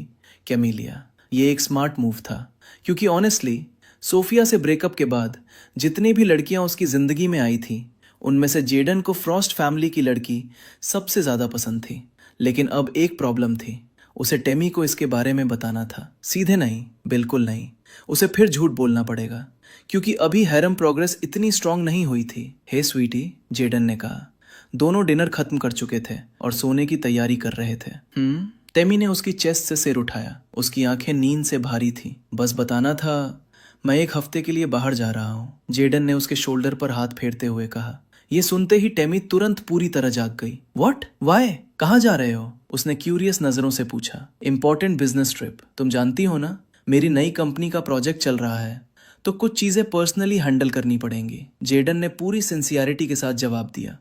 कैमिलिया। ये एक स्मार्ट मूव था, क्योंकि ऑनेस्टली सोफिया से ब्रेकअप के बाद जितनी भी लड़कियां उसकी जिंदगी में आई थी, उनमें से जेडन को फ्रॉस्ट फैमिली की लड़की सबसे ज्यादा पसंद थी। लेकिन अब एक प्रॉब्लम थी, उसे टेमी को इसके बारे में बताना था। सीधे नहीं, बिल्कुल नहीं, उसे फिर झूठ बोलना पड़ेगा, क्योंकि अभी हैरम प्रोग्रेस इतनी स्ट्रांग नहीं हुई थी। हे स्वीटी, जेडन ने कहा। दोनों डिनर खत्म कर चुके थे और सोने की तैयारी कर रहे थे। टेमी ने उसकी चेस्ट से सिर उठाया। उसकी आंखें नींद से भारी थी। बस बताना था, मैं 1 हफ्ते के लिए बाहर जा रहा हूँ, जेडन ने उसके शोल्डर पर हाथ फेरते हुए कहा। ये सुनते ही टेमी तुरंत पूरी तरह जाग गई। व्हाट? वाई? कहाँ जा रहे हो? उसने क्यूरियस नजरों से पूछा। इंपॉर्टेंट बिजनेस ट्रिप, तुम जानती हो ना, मेरी नई कंपनी का प्रोजेक्ट चल रहा है, तो कुछ चीजें पर्सनली हैंडल करनी पड़ेंगी। जेडन ने पूरी सिंसियरिटी के साथ जवाब दिया।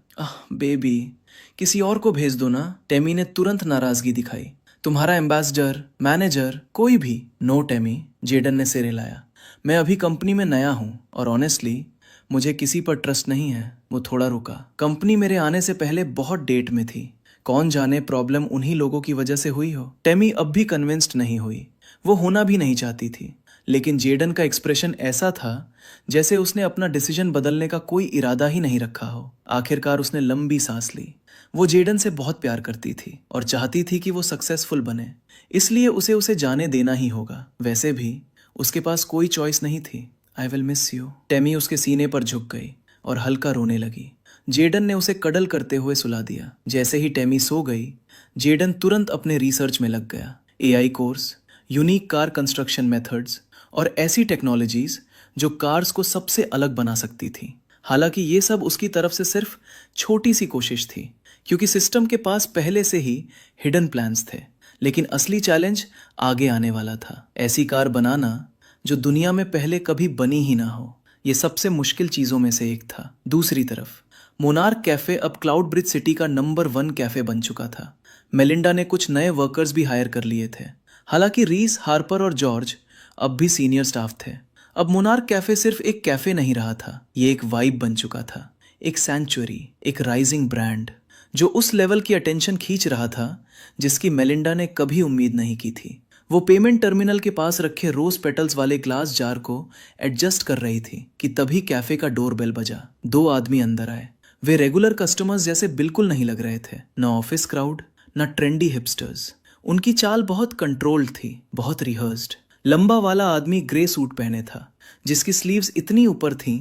बेबी, किसी और को भेज दो ना। टेमी ने तुरंत नाराजगी दिखाई। तुम्हारा एम्बेसडर, मैनेजर, कोई भी? नो टेमी, जेडन ने सिर हिलाया। मैं अभी कंपनी में नया हूँ और ऑनेस्टली मुझे किसी पर ट्रस्ट नहीं है। वो थोड़ा रुका। कंपनी मेरे आने से पहले बहुत डेट में थी, कौन जाने प्रॉब्लम उन्हीं लोगों की वजह से हुई हो। टेमी अब भी कन्विंस्ड नहीं हुई, वो होना भी नहीं चाहती थी। लेकिन जेडन का एक्सप्रेशन ऐसा था जैसे उसने अपना डिसीजन बदलने का कोई इरादा ही नहीं रखा हो। आखिरकार उसने लंबी सांस ली। वो जेडन से बहुत प्यार करती थी और चाहती थी कि वो सक्सेसफुल बने, इसलिए उसे जाने देना ही होगा। वैसे भी उसके पास कोई चॉइस नहीं थी। I will miss you. Temi उसके सीने पर झुक गई और हल्का रोने लगी। जेडन ने उसे कडल करते हुए सुला दिया। जैसे ही टेमी सो गई, जेडन तुरंत अपने रिसर्च में लग गया। AI course, unique car construction methods और ऐसी टेक्नोलॉजीज जो कार्स को सबसे अलग बना सकती थी। हालांकि ये सब उसकी तरफ से सिर्फ छोटी सी कोशिश थी, क्योंकि सिस्टम के पास पहले से ही हिडन प्लान्स थे। लेकिन असली चैलेंज आगे आने वाला था। ऐसी कार बनाना जो दुनिया में पहले कभी बनी ही ना हो, ये सबसे मुश्किल चीजों में से एक था। दूसरी तरफ मोनार्क कैफे अब क्लाउड ब्रिज सिटी का नंबर 1 कैफे बन चुका था। मेलिंडा ने कुछ नए वर्कर्स भी हायर कर लिए थे। हालांकि रीस, हार्पर और जॉर्ज अब भी सीनियर स्टाफ थे। अब मोनार्क कैफे सिर्फ एक कैफे नहीं रहा था, ये एक वाइब बन चुका था, एक सैंक्चुअरी, एक राइजिंग ब्रांड जो उस लेवल की अटेंशन खींच रहा था जिसकी मेलिंडा ने कभी उम्मीद नहीं की थी। वो पेमेंट टर्मिनल के पास रखे रोज पेटल्स वाले ग्लास जार को एडजस्ट कर रही थी कि तभी कैफे का डोरबेल बजा। 2 आदमी अंदर आए। वे रेगुलर कस्टमर्स जैसे बिल्कुल नहीं लग रहे थे, न ऑफिस क्राउड न ट्रेंडी हिपस्टर्स। उनकी चाल बहुत कंट्रोल्ड थी, बहुत रिहर्स्ड। लंबा वाला आदमी ग्रे सूट पहने था जिसकी स्लीव्स इतनी ऊपर थीं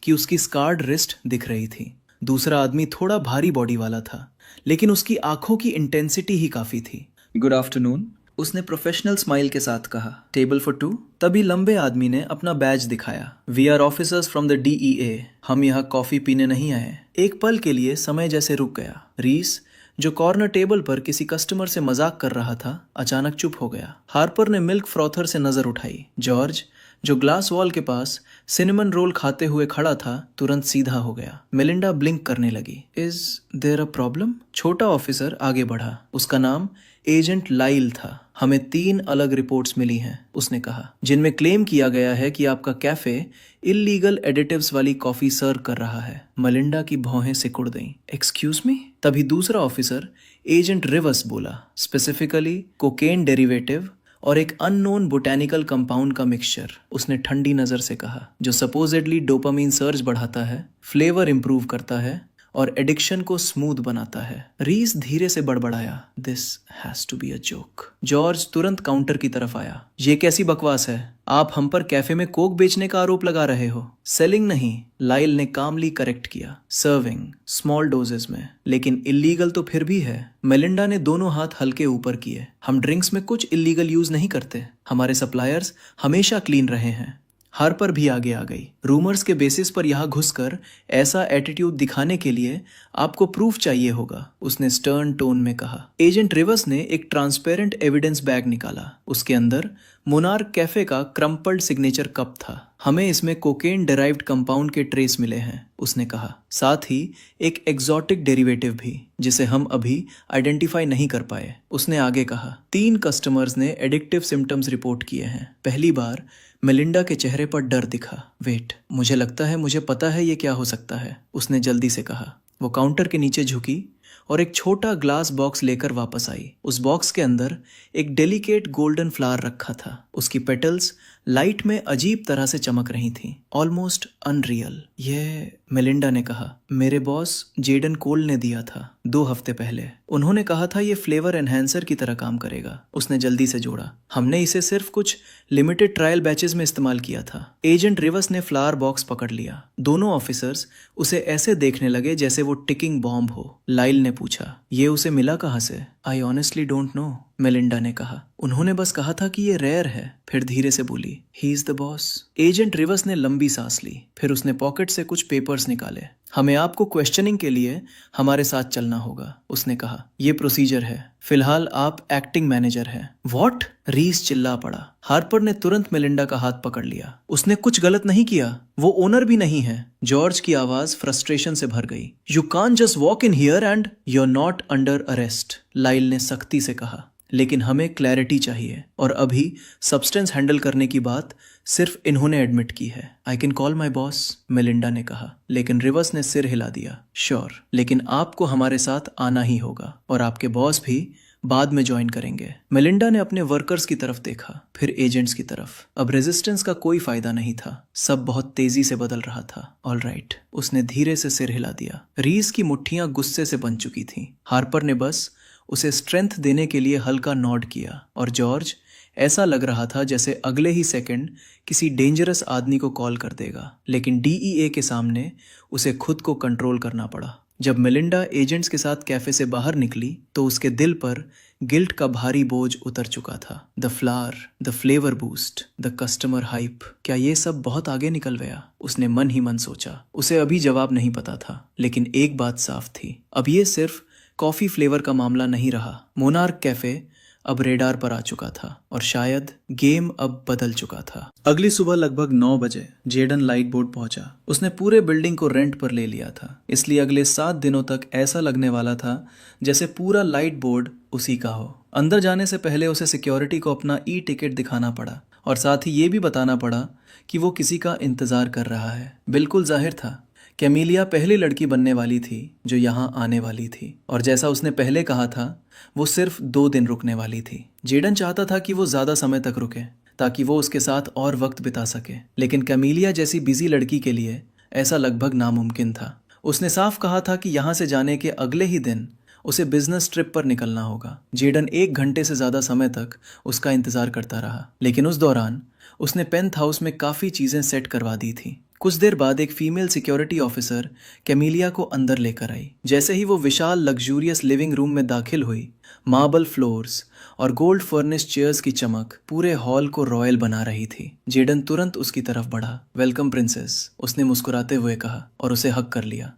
कि उसकी स्कार्ड रिस्ट दिख रही थी। दूसरा आदमी थोड़ा भारी बॉडी वाला था, लेकिन उसकी आंखों की इंटेंसिटी ही काफी थी। गुड आफ्टरनून, उसने प्रोफेशनल स्माइल के साथ कहा। Table for 2? तभी लंबे आदमी ने अपना बैज दिखाया। We are officers from the DEA। हम यहाँ कॉफी पीने नहीं आए। एक पल के लिए समय जैसे रुक गया। रीस, जो कॉर्नर टेबल पर किसी कस्टमर से मजाक कर रहा था, अचानक चुप हो गया। हार्पर ने मिल्क फ्रॉथर से नजर उठाई। जॉर्ज, जो ग्लास वॉल के पास सिनेमन रोल खाते हुए खड़ा था, तुरंत सीधा हो गया। मेलिंडा ब्लिंक करने लगी। Is there a problem? छोटा ऑफिसर आगे बढ़ा। उसका नाम एजेंट लाइल था। हमें 3 अलग रिपोर्ट्स मिली हैं, उसने कहा, जिनमें क्लेम किया गया है कि आपका कैफे इल्लीगल एडिटिव्स वाली कॉफी सर्व कर रहा है। मेलिंडा की भौहें सिकुड़ गईं। Excuse me? तभी दूसरा ऑफिसर एजेंट रिवस बोला, स्पेसिफिकली कोकेन डेरिवेटिव और एक अननोन बोटेनिकल कंपाउंड का मिक्सचर। उसने ठंडी नजर से कहा, जो सपोजेडली डोपामीन सर्ज बढ़ाता है, फ्लेवर इंप्रूव करता है और एडिक्शन को स्मूथ बनाता है। रीस धीरे से बड़बड़ाया, this has to be a joke. George तुरंत काउंटर की तरफ आया। ये कैसी बकवास है? आप हम पर कैफे में कोक बेचने का आरोप लगा रहे हो। सेलिंग नहीं, लाइल ने कामली करेक्ट किया। सर्विंग, स्मॉल डोजेस में, लेकिन इल्लीगल तो फिर भी है। मेलिंडा ने दोनों हाथ हल्के ऊपर किए। हम ड्रिंक्स में कुछ इल्लीगल यूज नहीं करते। हमारे सप्लायर्स हमेशा क्लीन रहे हैं। हार्पर भी आगे आ गई। रूमर्स के बेसिस पर यहाँ घुसकर ऐसा एटीट्यूड दिखाने के लिए आपको प्रूफ चाहिए होगा, उसने स्टर्न टोन में कहा। एजेंट रिवस ने एक ट्रांसपेरेंट एविडेंस बैग निकाला। उसके अंदर मोनार्क कैफे का क्रम्पल्ड सिग्नेचर कप था। हमें इसमें कोकेन डेराइव्ड कंपाउंड के ट्रेस मिले हैं, उसने कहा। साथ ही एक एग्जॉटिक डेरिवेटिव भी, जिसे हम अभी आइडेंटिफाई नहीं कर पाए, उसने आगे कहा। 3 कस्टमर्स ने एडिक्टिव सिम्टम्स रिपोर्ट किए हैं। पहली बार मेलिंडा के चेहरे पर डर दिखा। वेट, मुझे लगता है मुझे पता है ये क्या हो सकता है, उसने जल्दी से कहा। वो काउंटर के नीचे झुकी और एक छोटा ग्लास बॉक्स लेकर वापस आई। उस बॉक्स के अंदर एक डेलिकेट गोल्डन फ्लावर रखा था। उसकी पेटल्स लाइट में अजीब तरह से चमक रही थीं, ऑलमोस्ट अनरियल। ये, मेलिंडा ने कहा, मेरे बॉस जेडन कोल ने दिया था 2 हफ्ते पहले। उन्होंने कहा था ये फ्लेवर एनहेंसर की तरह काम करेगा, उसने जल्दी से जोड़ा। हमने इसे सिर्फ कुछ लिमिटेड ट्रायल बैचेस में इस्तेमाल किया था। एजेंट रिवस ने फ्लावर बॉक्स पकड़ लिया। दोनों ऑफिसर्स उसे ऐसे देखने लगे जैसे वो टिकिंग बॉम्ब हो। लाइल ने पूछा, ये उसे मिला कहाँ से? I honestly don't know, Melinda ने कहा। उन्होंने बस कहा था कि ये रेयर है। फिर धीरे से बोली, he is the boss. Agent Rivas ने लंबी सांस ली। फिर उसने पॉकेट से कुछ पेपर्स निकाले। हमें आपको क्वेश्चनिंग के लिए हमारे साथ चलना होगा, उसने कहा। ये प्रोसीजर है। फिलहाल आप एक्टिंग मैनेजर हैं। व्हाट? रीस चिल्ला पड़ा। हार्पर ने तुरंत मेलिंडा का हाथ पकड़ लिया। उसने कुछ गलत नहीं किया, वो ओनर भी नहीं है। जॉर्ज की आवाज फ्रस्ट्रेशन से भर गई। You can't just walk in here and you are not under arrest, Lyle ने सख्ती से कहा। लेकिन हमें क्लैरिटी चाहिए, और अभी सब्सटेंस हैंडल करने की बात सिर्फ इन्होंने एडमिट की है। I can call my boss, Melinda ने कहा। लेकिन रिवस ने सिर हिला दिया। श्योर, लेकिन आपको हमारे साथ आना ही होगा, और आपके बॉस भी बाद में ज्वाइन करेंगे। मेलिंडा ने अपने वर्कर्स की तरफ देखा, फिर एजेंट्स की तरफ। अब रेजिस्टेंस का कोई फायदा नहीं था। सब बहुत तेजी से बदल रहा था। ऑल राइट, उसने धीरे से सिर हिला दिया। रीस की मुट्ठियां गुस्से से बन चुकी थीं। हार्पर ने बस उसे स्ट्रेंथ देने के लिए हल्का नॉड किया, और जॉर्ज ऐसा लग रहा था जैसे अगले ही सेकंड किसी डेंजरस आदमी को कॉल कर देगा। लेकिन DEA के सामने उसे खुद को कंट्रोल करना पड़ा। जब मेलिंडा एजेंट्स के साथ कैफे से बाहर निकली तो उसके दिल पर गिल्ट का भारी बोझ उतर चुका था। The flower, the flavour boost, the customer hype, क्या ये सब बहुत आगे निकल गया? उसने मन ही मन सोचा। उसे अभी जवाब नहीं पता था, लेकिन एक बात साफ थी, अब ये सिर्फ कॉफी फ्लेवर का मामला नहीं रहा। मोनार्क कैफे अब रेडार पर आ चुका था और शायद गेम अब बदल चुका था। अगली सुबह लगभग 9 बजे जेडन लाइट बोर्ड पहुंचा। उसने पूरे बिल्डिंग को रेंट पर ले लिया था, इसलिए अगले 7 दिनों तक ऐसा लगने वाला था जैसे पूरा लाइट बोर्ड उसी का हो। अंदर जाने से पहले उसे सिक्योरिटी को अपना ई टिकट दिखाना पड़ा और साथ ही ये भी बताना पड़ा कि वो किसी का इंतजार कर रहा है। बिल्कुल जाहिर था, कैमिलिया पहली लड़की बनने वाली थी जो यहाँ आने वाली थी, और जैसा उसने पहले कहा था वो सिर्फ 2 दिन रुकने वाली थी। जेडन चाहता था कि वो ज्यादा समय तक रुके ताकि वो उसके साथ और वक्त बिता सके, लेकिन कैमिलिया जैसी बिजी लड़की के लिए ऐसा लगभग नामुमकिन था। उसने साफ कहा था कि यहाँ से जाने के अगले ही दिन उसे बिजनेस ट्रिप पर निकलना होगा। जेडन 1 घंटे से ज्यादा समय तक उसका इंतजार करता रहा, लेकिन उस दौरान उसने पेंथ हाउस में काफी चीजें सेट करवा दी थी। कुछ देर बाद एक फीमेल सिक्योरिटी ऑफिसर कैमिलिया को अंदर लेकर आई। जैसे ही वो विशाल लग्जूरियस लिविंग रूम में दाखिल हुई, मार्बल फ्लोर्स और गोल्ड फर्निश्ड चेयर्स की चमक पूरे हॉल को रॉयल बना रही थी। जेडन तुरंत उसकी तरफ बढ़ा। वेलकम प्रिंसेस, उसने मुस्कुराते हुए कहा और उसे हक कर लिया।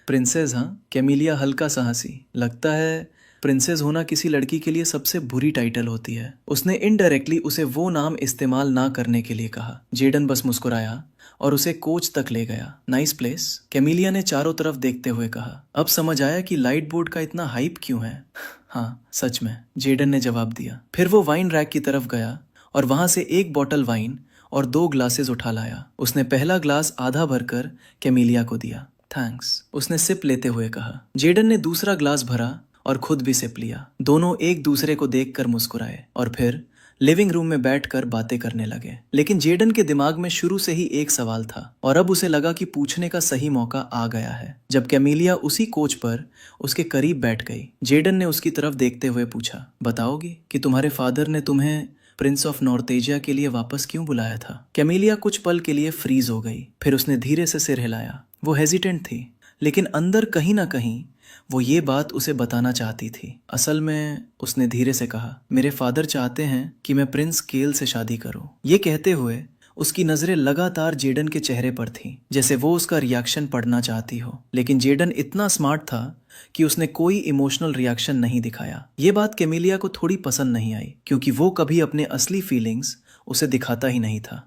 प्रिंसेस? हाँ, कैमिलिया हल्का सा हंसी। लगता है प्रिंसेस होना किसी लड़की के लिए सबसे बुरी टाइटल होती है। उसने इनडायरेक्टली उसे वो नाम इस्तेमाल ना करने के लिए कहा। जेडन बस मुस्कुराया और उसे कोच तक ले गया। नाइस प्लेस, कैमिलिया ने चारों तरफ देखते हुए कहा। अब समझ आया कि लाइट बोर्ड का इतना हाइप क्यों है। हाँ सच में, जेडन ने जवाब दिया। फिर वो वाइन रैक की तरफ गया और वहां से 1 बॉटल वाइन और 2 ग्लासेस उठा लाया। उसने पहला ग्लास आधा भरकर कैमिलिया को दिया। थैंक्स, उसने सिप लेते हुए कहा। जेडन ने दूसरा ग्लास भरा और खुद भी सिप लिया। दोनों एक दूसरे को देखकर मुस्कुराए और फिर लिविंग रूम में बैठकर बातें करने लगे। लेकिन जेडन के दिमाग में शुरू से ही एक सवाल था और अब उसे लगा कि पूछने का सही मौका आ गया है। जब कैमिलिया उसी कोच पर उसके करीब बैठ गई, जेडन ने उसकी तरफ देखते हुए पूछा, बताओगी कि तुम्हारे फादर ने तुम्हें प्रिंस ऑफ नॉर्थेजिया के लिए वापस क्यों बुलाया था? कैमिलिया कुछ पल के लिए फ्रीज हो गई, फिर उसने धीरे से सिर हिलाया। वो हेजिटेंट थी, लेकिन अंदर कहीं ना कहीं वो ये बात उसे बताना चाहती थी। असल में, उसने धीरे से कहा, मेरे फादर चाहते हैं कि मैं प्रिंस केल से शादी करूं। ये कहते हुए उसकी नजरें लगातार जेडन के चेहरे पर थीं, जैसे वो उसका रिएक्शन पढ़ना चाहती हो। लेकिन जेडन इतना स्मार्ट था कि उसने कोई इमोशनल रिएक्शन नहीं दिखाया। ये बात कैमिलिया को थोड़ी पसंद नहीं आई, क्योंकि वो कभी अपने असली फीलिंग्स उसे दिखाता ही नहीं था।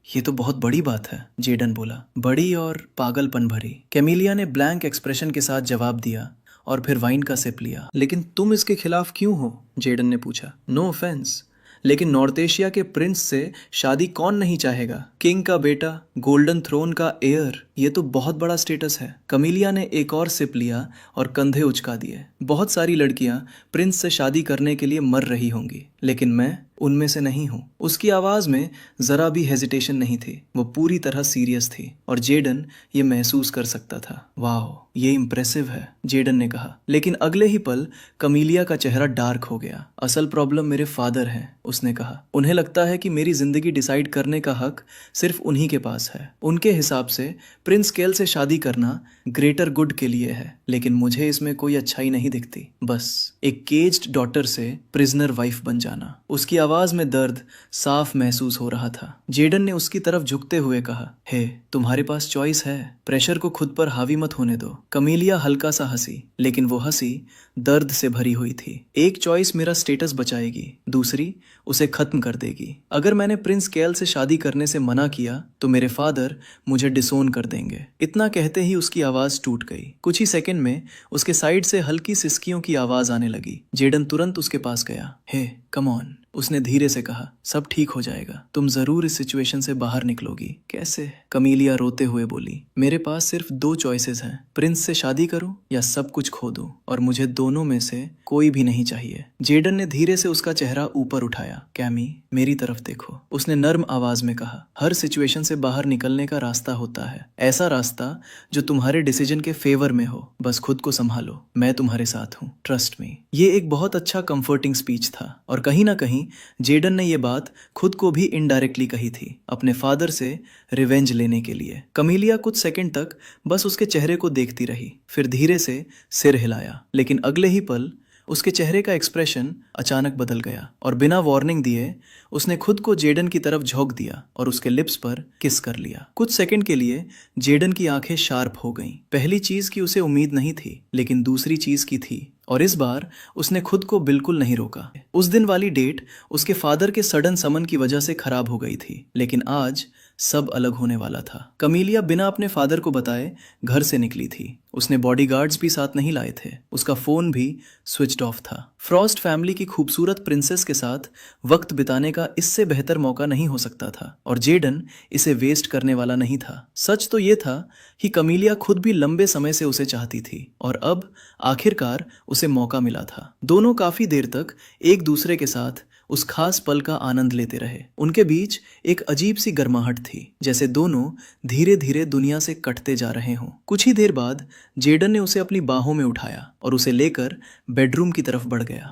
ये तो बहुत बड़ी बात है, जेडन बोला। बड़ी और पागलपन भरी, कैमिलिया ने ब्लैंक एक्सप्रेशन के साथ जवाब दिया और फिर वाइन का सिप लिया। लेकिन तुम इसके खिलाफ क्यों हो? जेडन ने पूछा। नो ऑफेंस, लेकिन नॉर्थ एशिया के प्रिंस से शादी कौन नहीं चाहेगा? किंग का बेटा, गोल्डन थ्रोन का एयर, ये तो बहुत बड़ा स्टेटस है। कैमिलिया ने एक और सिप लिया और कंधे उचका दिए। बहुत सारी लड़कियां प्रिंस से शादी करने के लिए मर रही होंगी, लेकिन मैं उनमें से नहीं हूं। उसकी आवाज में जरा भी हेजिटेशन नहीं थी, वो पूरी तरह सीरियस थी और जेडन ये महसूस कर सकता था। वाह, ये इम्प्रेसिव है, जेडन ने कहा। लेकिन अगले ही पल कैमिलिया का चेहरा डार्क हो गया। असल प्रॉब्लम मेरे फादर हैं, उसने कहा। उन्हें लगता है कि मेरी जिंदगी डिसाइड करने का हक सिर्फ उन्हीं के पास है। उनके हिसाब से प्रिंस केल से शादी करना ग्रेटर गुड के लिए है, लेकिन मुझे इसमें कोई अच्छाई नहीं दिखती। बस एक केज्ड डॉटर से प्रिजनर वाइफ बन जाना। उसकी आवाज में दर्द साफ महसूस हो रहा था। जेडन ने उसकी तरफ झुकते हुए कहा, हे, तुम्हारे पास चॉइस है, प्रेशर को खुद पर हावी मत होने दो। कैमिलिया हल्का सा हंसी, लेकिन वो हंसी दर्द से भरी हुई थी। एक चॉइस मेरा स्टेटस बचाएगी, दूसरी उसे खत्म कर देगी। अगर मैंने प्रिंस केल से शादी करने से मना किया तो मेरे फादर मुझे डिसोन कर देंगे। इतना कहते ही उसकी आवाज टूट गई। कुछ ही सेकंड में उसके साइड से हल्की सिसकियों की आवाज आने लगी। जेडन तुरंत उसके पास गया। हे, कम ऑन, उसने धीरे से कहा, सब ठीक हो जाएगा, तुम जरूर इस सिचुएशन से बाहर निकलोगी। कैसे? कैमिलिया रोते हुए बोली। मेरे पास सिर्फ 2 चॉइसेस हैं, प्रिंस से शादी करूं या सब कुछ खो दूं, और मुझे दोनों में से कोई भी नहीं चाहिए। जेडन ने धीरे से उसका चेहरा ऊपर उठाया। कैमी, मेरी तरफ देखो, उसने नर्म आवाज में कहा। हर सिचुएशन से बाहर निकलने का रास्ता होता है, ऐसा रास्ता जो तुम्हारे डिसीजन के फेवर में हो। बस खुद को संभालो, मैं तुम्हारे साथ हूँ, ट्रस्ट मी। ये एक बहुत अच्छा कंफर्टिंग स्पीच था और कहीं ना कहीं वहीं जेडन ने ये बात खुद को भी इनडायरेक्टली कही थी, अपने फादर से रिवेंज लेने के लिए। कमीलिया कुछ सेकंड तक बस उसके चेहरे को देखती रही, फिर धीरे से सिर हिलाया, लेकिन अगले ही पल उसके चेहरे का एक्सप्रेशन अचानक बदल गया और बिना वार्निंग दिए उसने खुद को जेडन की तरफ झोंक दिया और उसके लिप्स पर किस कर लिया। कुछ सेकंड के लिए जेडन की आंखें शार्प हो गईं। पहली चीज की उसे उम्मीद नहीं थी, लेकिन दूसरी चीज की थी, और इस बार उसने खुद को बिल्कुल नहीं रोका। उस दिन वाली डेट उसके फादर के सडन समन की वजह से खराब हो गई थी, लेकिन आज सब अलग होने वाला था। कमीलिया बिना अपने फादर को बताए घर से निकली थी। उसने बॉडीगार्ड्स भी साथ नहीं लाए थे, उसका फोन भी स्विच्ड ऑफ था। फ्रॉस्ट फैमिली की खूबसूरत प्रिंसेस के साथ वक्त बिताने का इससे बेहतर मौका नहीं हो सकता था, और जेडन इसे वेस्ट करने वाला नहीं था। सच तो ये था कि कमीलिया खुद भी लंबे समय से उसे चाहती थी, और अब आखिरकार उसे मौका मिला था। दोनों काफी देर तक एक दूसरे के साथ उस खास पल का आनंद लेते रहे। उनके बीच एक अजीब सी गर्माहट थी, जैसे दोनों धीरे धीरे दुनिया से कटते जा रहे हों। कुछ ही देर बाद जेडन ने उसे अपनी बाहों में उठाया और उसे लेकर बेडरूम की तरफ बढ़ गया।